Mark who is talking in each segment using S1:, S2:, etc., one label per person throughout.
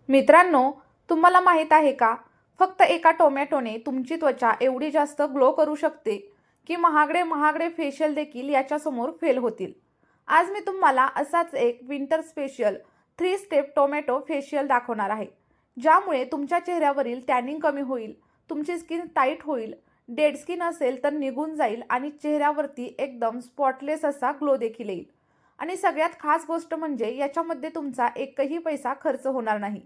S1: मित्रांनो, तुम्हाला माहीत आहे का? फक्त एका टोमॅटोने तुमची त्वचा एवढी जास्त ग्लो करू शकते की महागडे महागडे फेशियल देखील याच्यासमोर फेल होतील. आज मी तुम्हाला असाच एक winter special 3 step tomato facial दाखवणार आहे, ज्यामुळे तुमच्या चेहऱ्यावरील टॅनिंग कमी होईल, तुमची स्किन टाईट होईल, डेड स्किन असेल तर निघून जाईल आणि चेहऱ्यावरती एकदम स्पॉटलेस असा ग्लो देखील येईल. आणि सगळ्यात खास गोष्ट म्हणजे याच्यामध्ये तुमचा एकही पैसा खर्च होणार नाही.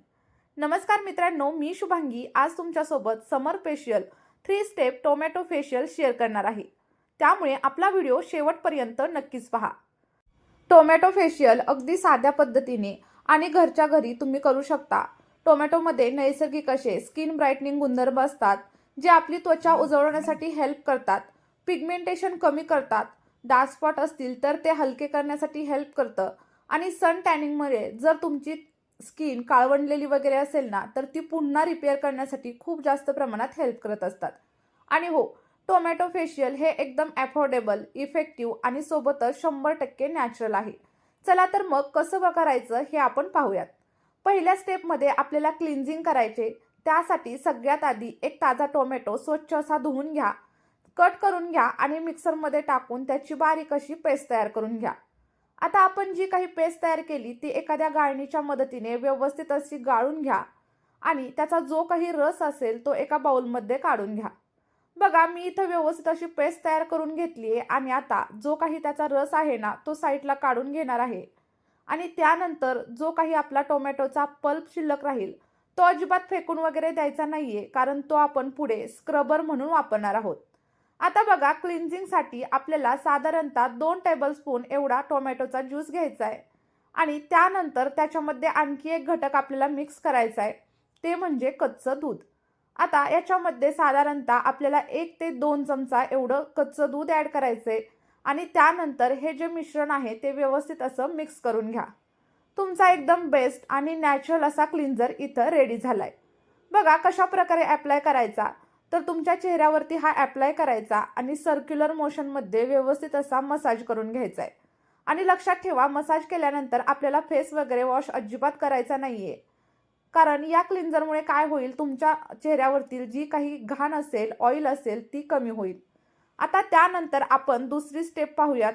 S1: नमस्कार मित्रांनो, मी शुभांगी आज तुमच्यासोबत summer facial 3 step tomato facial share करणार आहे. त्यामुळे आपला व्हिडिओ शेवटपर्यंत नक्कीच पहा. टोमॅटो फेशियल अगदी साध्या पद्धतीने आणि घरच्या घरी तुम्ही करू शकता. टोमॅटोमध्ये नैसर्गिक असे स्किन ब्राईटनिंग गुणधर्म असतात, जे आपली त्वचा उजळवण्यासाठी हेल्प करतात, पिगमेंटेशन कमी करतात, डार्क स्पॉट असतील तर ते हलके करण्यासाठी हेल्प करतं आणि सन टॅनिंगमुळे जर तुमची स्किन काळवंडलेली वगैरे असेल ना, तर ती पुन्हा रिपेअर करण्यासाठी खूप जास्त प्रमाणात हेल्प करत असतात. आणि हो, टोमॅटो फेशियल हे एकदम अफोर्डेबल, इफेक्टिव्ह आणि सोबतच 100% नॅचरल आहे. चला तर मग कसं करायचं हे आपण पाहूयात. पहिल्या स्टेपमध्ये आपल्याला क्लिन्झिंग करायचे. त्यासाठी सगळ्यात आधी एक ताजा टोमॅटो स्वच्छ असा धुवून घ्या, कट करून घ्या आणि मिक्सरमध्ये टाकून त्याची बारीक अशी पेस्ट तयार करून घ्या. आता आपण जी काही पेस्ट तयार केली ती एखाद्या गाळणीच्या मदतीने व्यवस्थित अशी गाळून घ्या आणि त्याचा जो काही रस असेल तो एका बाउलमध्ये काढून घ्या. बघा, मी इथं व्यवस्थित अशी पेस्ट तयार करून घेतली आहे आणि आता जो काही त्याचा रस आहे ना, तो साईडला काढून घेणार आहे. आणि त्यानंतर जो काही आपला टोमॅटोचा पल्प शिल्लक राहील, तो अजिबात फेकून वगैरे द्यायचा नाहीये, कारण तो आपण पुढे स्क्रबर म्हणून वापरणार आहोत. आता बघा, क्लिन्झिंगसाठी आपल्याला साधारणतः 2 टेबलस्पून एवढा टोमॅटोचा ज्यूस घ्यायचा आहे आणि त्यानंतर त्याच्यामध्ये आणखी एक घटक आपल्याला मिक्स करायचा आहे, ते म्हणजे कच्चं दूध. आता याच्यामध्ये साधारणतः आपल्याला 1 ते 2 चमचा एवढं कच्चं दूध ॲड करायचं आहे आणि त्यानंतर हे जे मिश्रण आहे ते व्यवस्थित असं मिक्स करून घ्या. तुमचा एकदम बेस्ट आणि नॅचरल असा क्लिन्झर इथं रेडी झालाय. बघा कशा प्रकारे ॲप्लाय करायचा, तर तुमच्या चेहऱ्यावरती हा ॲप्लाय करायचा आणि सर्क्युलर मोशनमध्ये व्यवस्थित असा मसाज करून घ्यायचा आहे. आणि लक्षात ठेवा, मसाज केल्यानंतर आपल्याला फेस वगैरे वॉश अजिबात करायचा नाहीये, कारण या क्लिन्झरमुळे काय होईल, तुमच्या चेहऱ्यावरतील जी काही घाण असेल, ऑइल असेल, ती कमी होईल. आता त्यानंतर आपण दुसरी स्टेप पाहूयात.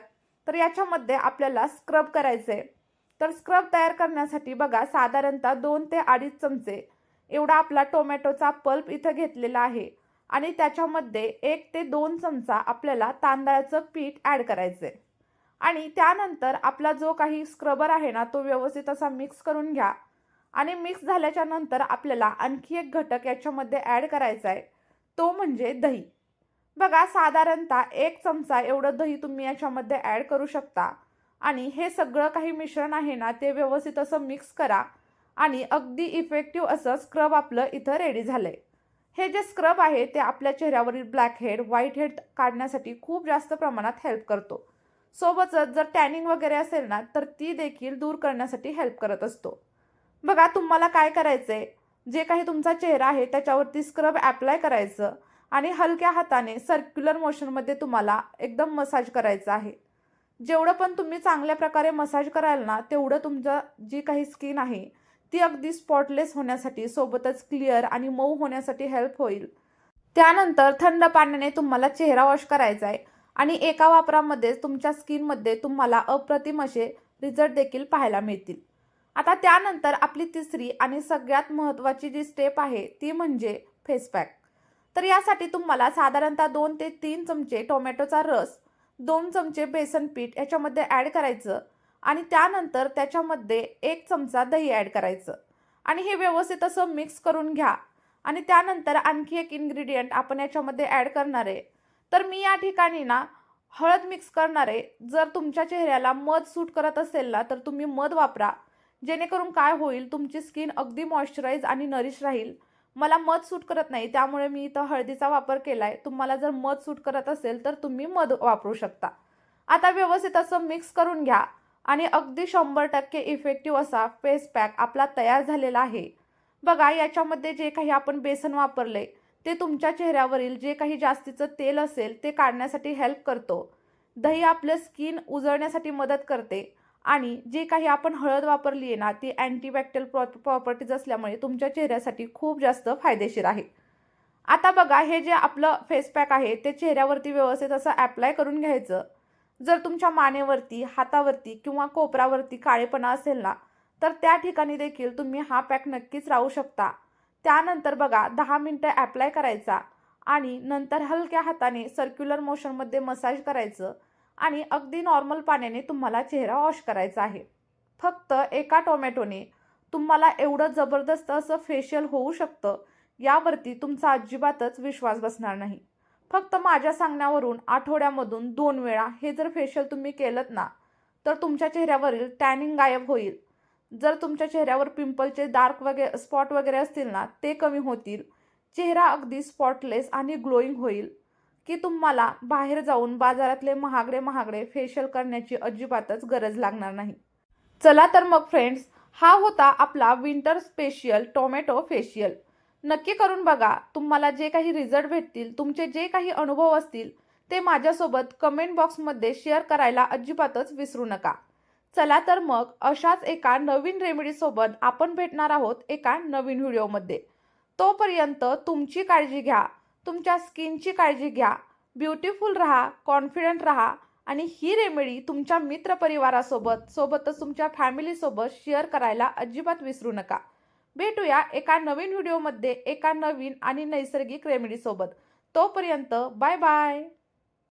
S1: तर याच्यामध्ये आपल्याला स्क्रब करायचं आहे. तर स्क्रब तयार करण्यासाठी बघा, साधारणतः 2 ते 2.5 चमचे एवढा आपला टोमॅटोचा पल्प इथं घेतलेला आहे आणि त्याच्यामध्ये 1 ते 2 चमचा आपल्याला तांदळाचं पीठ ॲड करायचं आहे. आणि त्यानंतर आपला जो काही स्क्रबर आहे ना, तो व्यवस्थित असा मिक्स करून घ्या. आणि मिक्स झाल्याच्या नंतर आपल्याला आणखी एक घटक याच्यामध्ये ॲड करायचा आहे, तो म्हणजे दही. बघा, साधारणतः 1 चमचा एवढं दही तुम्ही याच्यामध्ये ॲड करू शकता आणि हे सगळं काही मिश्रण आहे ना, ते व्यवस्थित असं मिक्स करा आणि अगदी इफेक्टिव्ह असं स्क्रब आपलं इथं रेडी झालंय. हे जे स्क्रब आहे ते आपल्या चेहऱ्यावरील ब्लॅक हेड, व्हाईट हेड काढण्यासाठी खूप जास्त प्रमाणात हेल्प करतो. सोबतच जर टॅनिंग वगैरे असेल ना, तर ती देखील दूर करण्यासाठी हेल्प करत असतो. बघा, तुम्हाला काय करायचंय, जे काही तुमचा चेहरा आहे त्याच्यावरती स्क्रब ॲप्लाय करायचं आणि हलक्या हाताने सर्क्युलर मोशनमध्ये तुम्हाला एकदम मसाज करायचं आहे. जेवढं पण तुम्ही चांगल्या प्रकारे मसाज कराल ना, तेवढं तुमचं जी काही स्किन आहे ती अगदी स्पॉटलेस होण्यासाठी, सोबतच क्लिअर आणि मऊ होण्यासाठी हेल्प होईल. त्यानंतर थंड पाण्याने तुम्हाला चेहरा वॉश करायचा आहे आणि एका वापरामध्ये तुमच्या स्किनमध्ये तुम्हाला अप्रतिम असे रिझल्ट देखील पाहायला मिळतील. आता त्यानंतर आपली तिसरी आणि सगळ्यात महत्त्वाची जी स्टेप आहे ती म्हणजे फेस पॅक. तर यासाठी तुम्हाला साधारणतः 2 ते 3 चमचे टोमॅटोचा रस, 2 चमचे बेसन पीठ याच्यामध्ये ॲड करायचं आणि त्यानंतर त्याच्यामध्ये 1 चमचा दही ॲड करायचं आणि हे व्यवस्थित असं मिक्स करून घ्या. आणि त्यानंतर आणखी एक इन्ग्रेडियंट आपण याच्यामध्ये ॲड करणार आहे. तर मी या ठिकाणी ना हळद मिक्स करणार आहे. जर तुमच्या चेहऱ्याला मध सूट करत असेल ना, तर तुम्ही मध वापरा, जेणेकरून काय होईल, तुमची स्किन अगदी मॉइश्चराईज आणि नरिश राहील. मला मध सूट करत नाही, त्यामुळे मी इथं हळदीचा वापर केला आहे. तुम्हाला जर मध सूट करत असेल तर तुम्ही मध वापरू शकता. आता व्यवस्थित असं मिक्स करून घ्या आणि अगदी 100% इफेक्टिव्ह असा फेस पॅक आपला तयार झालेला आहे. बघा, याच्यामध्ये जे काही आपण बेसन वापरले ते तुमच्या चेहऱ्यावरील जे काही जास्तीचं तेल असेल ते काढण्यासाठी हेल्प करतो. दही आपलं स्किन उजळण्यासाठी मदत करते आणि जे काही आपण हळद वापरली आहे ना, ती अँटीबॅक्टेरियल प्रॉपर्टीज असल्यामुळे तुमच्या चेहऱ्यासाठी खूप जास्त फायदेशीर आहे. आता बघा, हे जे आपलं फेस पॅक आहे ते चेहऱ्यावरती व्यवस्थित असं ॲप्लाय करून घ्यायचं. जर तुमच्या मानेवरती, हातावरती किंवा कोपरावरती काळेपणा असेल ना, तर त्या ठिकाणी देखील तुम्ही हा पॅक नक्कीच लावू शकता. त्यानंतर बघा 10 मिनिटं ॲप्लाय करायचा आणि नंतर हलक्या हाताने सर्क्युलर मोशनमध्ये मसाज करायचं आणि अगदी नॉर्मल पाण्याने तुम्हाला चेहरा वॉश करायचा आहे. फक्त एका टोमॅटोने तुम्हाला एवढं जबरदस्त असं फेशियल होऊ शकतं, यावरती तुमचा अजिबातच विश्वास बसणार नाही. फक्त माझ्या सांगण्यावरून आठवड्यामधून 2 वेळा हे जर फेशियल तुम्ही केलंत ना, तर तुमच्या चेहऱ्यावरील टॅनिंग गायब होईल. जर तुमच्या चेहऱ्यावर पिंपलचे डार्क स्पॉट वगैरे असतील ना, ते कमी होतील. चेहरा अगदी स्पॉटलेस आणि ग्लोईंग होईल, की तुम्हाला बाहेर जाऊन बाजारातले महागडे महागडे फेशियल करण्याची अजिबातच गरज लागणार नाही. चला तर मग फ्रेंड्स, हा होता आपला विंटर स्पेशल टोमॅटो फेशियल. नक्की करून बघा. तुम्हाला जे काही रिझल्ट भेटतील, तुमचे जे काही अनुभव असतील, ते माझ्यासोबत कमेंट बॉक्समध्ये शेअर करायला अजिबातच विसरू नका. चला तर मग अशाच एका नवीन रेमेडीसोबत आपण भेटणार आहोत एका नवीन व्हिडिओमध्ये. तोपर्यंत तुमची काळजी घ्या, तुमच्या स्किनची काळजी घ्या, ब्युटिफुल राहा, कॉन्फिडंट राहा आणि ही रेमेडी तुमच्या सोबतच तुमच्या फॅमिलीसोबत शेअर करायला अजिबात विसरू नका. भेटूया एका नवीन व्हिडिओमध्ये एका नवीन आणि नैसर्गिक रेमेडीसोबत. तोपर्यंत बाय बाय.